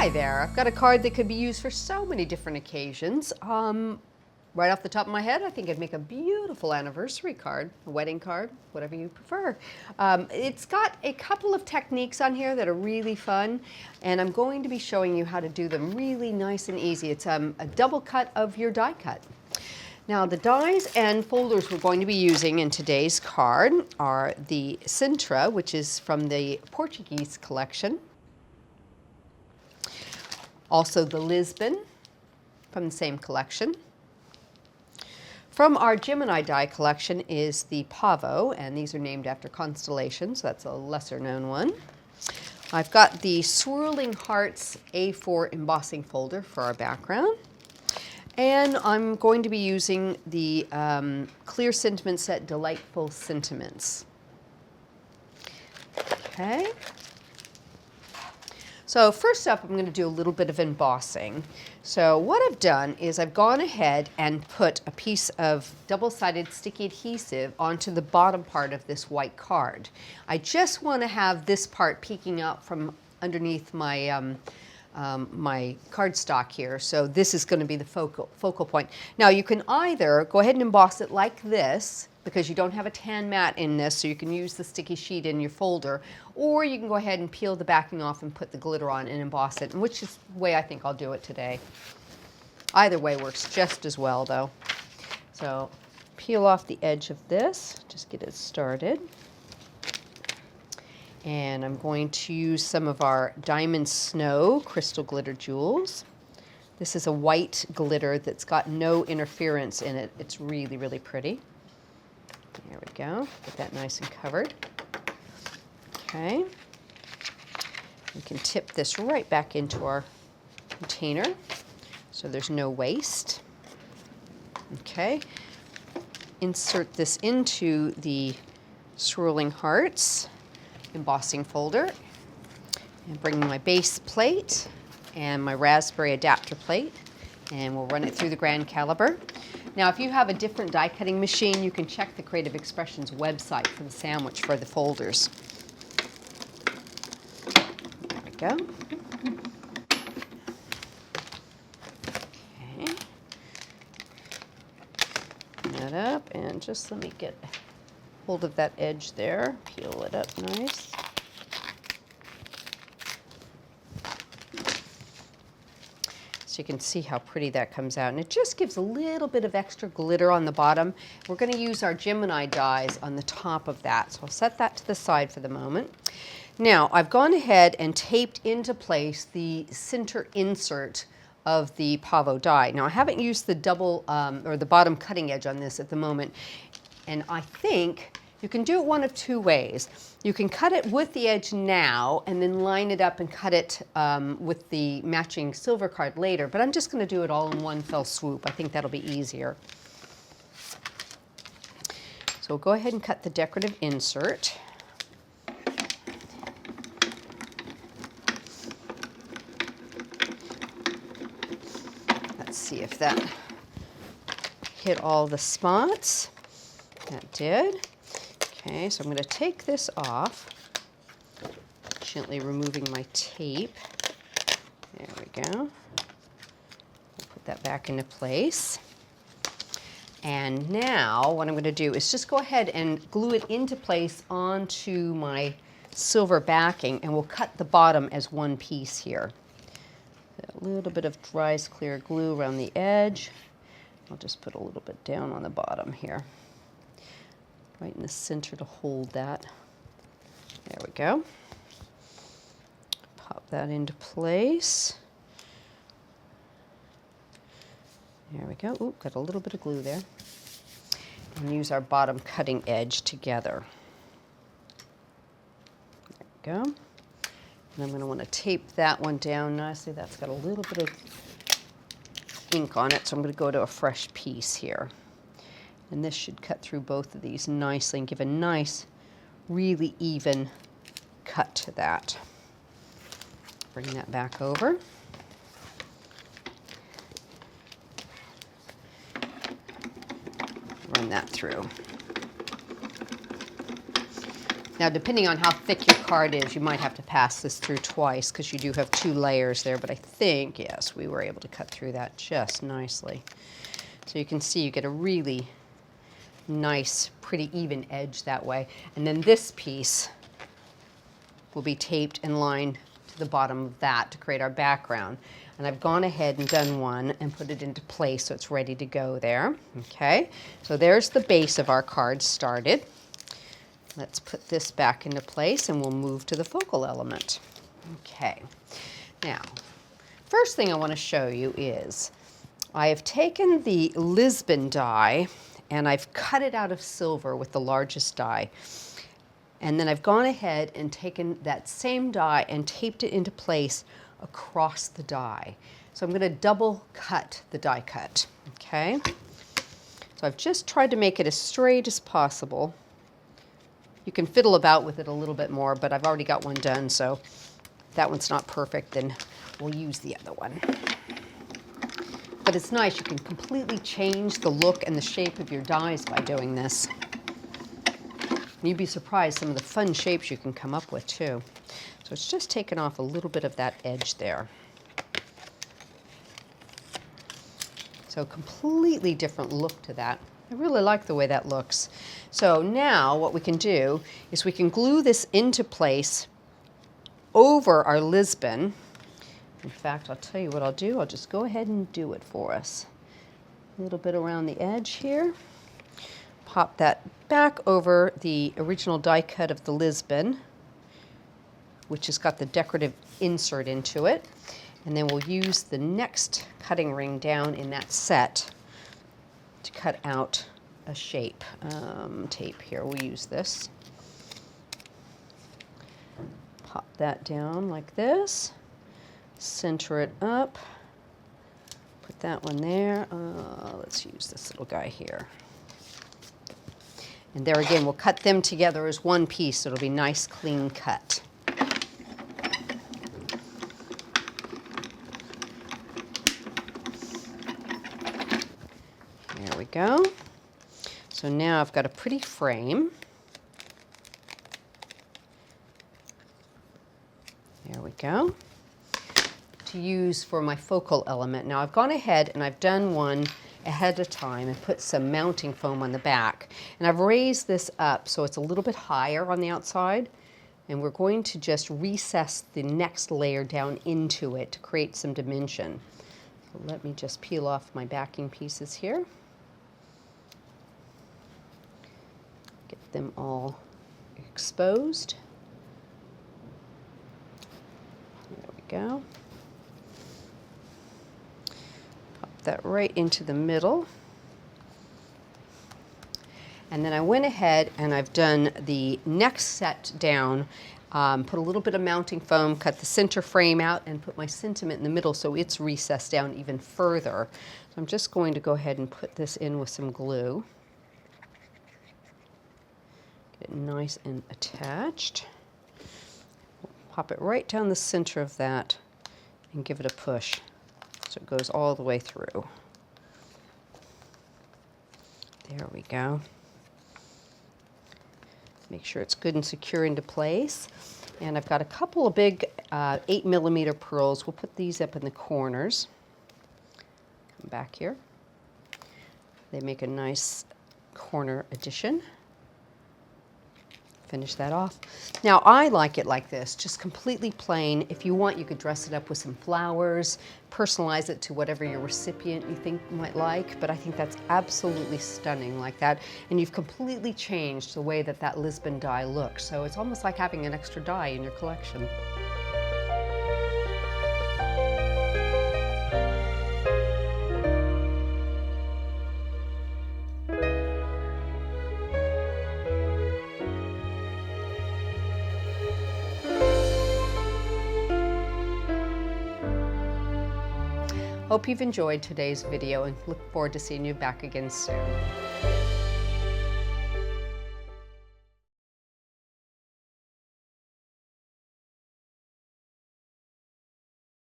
Hi there, I've got a card that could be used for so many different occasions. Right off the top of my head, I think it'd make a beautiful anniversary card, a wedding card, whatever you prefer. It's got a couple of techniques on here that are really fun, and I'm going to be showing you how to do them really nice and easy. It's a double cut of your die cut. Now, the dies and folders we're going to be using in today's card are the Sintra, which is from the Portuguese collection. Also the Lisbon from the same collection. From our Gemini die collection is the Pavo, and these are named after constellations. That's a lesser known one. I've got the Swirling Hearts A4 embossing folder for our background. And I'm going to be using the Clear Sentiment Set Delightful Sentiments. Okay. So first up, I'm going to do a little bit of embossing. So what I've done is I've gone ahead and put a piece of double-sided sticky adhesive onto the bottom part of this white card. I just want to have this part peeking out from underneath my my cardstock here. So this is going to be the focal point. Now you can either go ahead and emboss it like this, because you don't have a tan mat in this, so you can use the sticky sheet in your folder, or you can go ahead and peel the backing off and put the glitter on and emboss it, which is the way I think I'll do it today. Either way works just as well though. So peel off the edge of this, just get it started. And I'm going to use some of our Diamond Snow Crystal Glitter Jewels. This is a white glitter that's got no interference in it. It's really, really pretty. There we go. Get that nice and covered. Okay. We can tip this right back into our container so there's no waste. Okay. Insert this into the Swirling Hearts embossing folder, and bring my base plate and my raspberry adapter plate, and we'll run it through the grand caliper. Now, if you have a different die cutting machine, you can check the Creative Expressions website for the sandwich for the folders. There we go. Okay. Open that up, and just let me get hold of that edge there, peel it up nice. So you can see how pretty that comes out, and it just gives a little bit of extra glitter on the bottom. We're going to use our Gemini dies on the top of that, so I'll set that to the side for the moment. Now, I've gone ahead and taped into place the center insert of the Pavo die. Now, I haven't used the double or the bottom cutting edge on this at the moment, and I think you can do it one of two ways. You can cut it with the edge now and then line it up and cut it with the matching silver card later, but I'm just going to do it all in one fell swoop. I think that'll be easier. So we'll go ahead and cut the decorative insert. Let's see if that hit all the spots. That did. Okay, so I'm going to take this off, gently removing my tape. There we go. Put that back into place. And now what I'm going to do is just go ahead and glue it into place onto my silver backing, and we'll cut the bottom as one piece here. A little bit of dries clear glue around the edge. I'll just put a little bit down on the bottom here, right in the center to hold that. There we go. Pop that into place. There we go. Ooh, got a little bit of glue there. And use our bottom cutting edge together. There we go. And I'm going to want to tape that one down nicely. That's got a little bit of ink on it, so I'm going to go to a fresh piece here. And this should cut through both of these nicely and give a nice, really even cut to that. Bring that back over. Run that through. Now, depending on how thick your card is, you might have to pass this through twice because you do have 2 layers there, but I think, yes, we were able to cut through that just nicely. So you can see you get a really nice, pretty even edge that way. And then this piece will be taped and lined to the bottom of that to create our background. And I've gone ahead and done one and put it into place so it's ready to go there. Okay, so there's the base of our card started. Let's put this back into place and we'll move to the focal element. Okay, now, first thing I want to show you is I have taken the Lisbon die and I've cut it out of silver with the largest die. And then I've gone ahead and taken that same die and taped it into place across the die. So I'm going to double cut the die cut, okay? So I've just tried to make it as straight as possible. You can fiddle about with it a little bit more, but I've already got one done, so if that one's not perfect, then we'll use the other one. But it's nice, you can completely change the look and the shape of your dies by doing this. You'd be surprised some of the fun shapes you can come up with too. So it's just taken off a little bit of that edge there. So completely different look to that. I really like the way that looks. So now what we can do is we can glue this into place over our Lisbon. In fact, I'll tell you what I'll do. I'll just go ahead and do it for us. A little bit around the edge here. Pop that back over the original die cut of the Lisbon, which has got the decorative insert into it. And then we'll use the next cutting ring down in that set to cut out a shape. Tape here, we'll use this. Pop that down like this. Center it up. Put that one there. Let's use this little guy here. And there again, we'll cut them together as one piece, so it'll be nice, clean cut. There we go. So now I've got a pretty frame. There we go. To use for my focal element. Now I've gone ahead and I've done one ahead of time and put some mounting foam on the back. And I've raised this up so it's a little bit higher on the outside. And we're going to just recess the next layer down into it to create some dimension. So let me just peel off my backing pieces here. Get them all exposed. There we go. That right into the middle. And then I went ahead and I've done the next set down, put a little bit of mounting foam, cut the center frame out, and put my sentiment in the middle so it's recessed down even further. So I'm just going to go ahead and put this in with some glue. Get it nice and attached. Pop it right down the center of that and give it a push. So it goes all the way through. There we go. Make sure it's good and secure into place. And I've got a couple of big 8mm pearls. We'll put these up in the corners. Come back here. They make a nice corner addition. Finish that off. Now I like it like this, just completely plain. If you want, you could dress it up with some flowers, personalize it to whatever your recipient you think might like, but I think that's absolutely stunning like that. And you've completely changed the way that that Lisbon die looks. So it's almost like having an extra die in your collection. Hope you've enjoyed today's video and look forward to seeing you back again soon.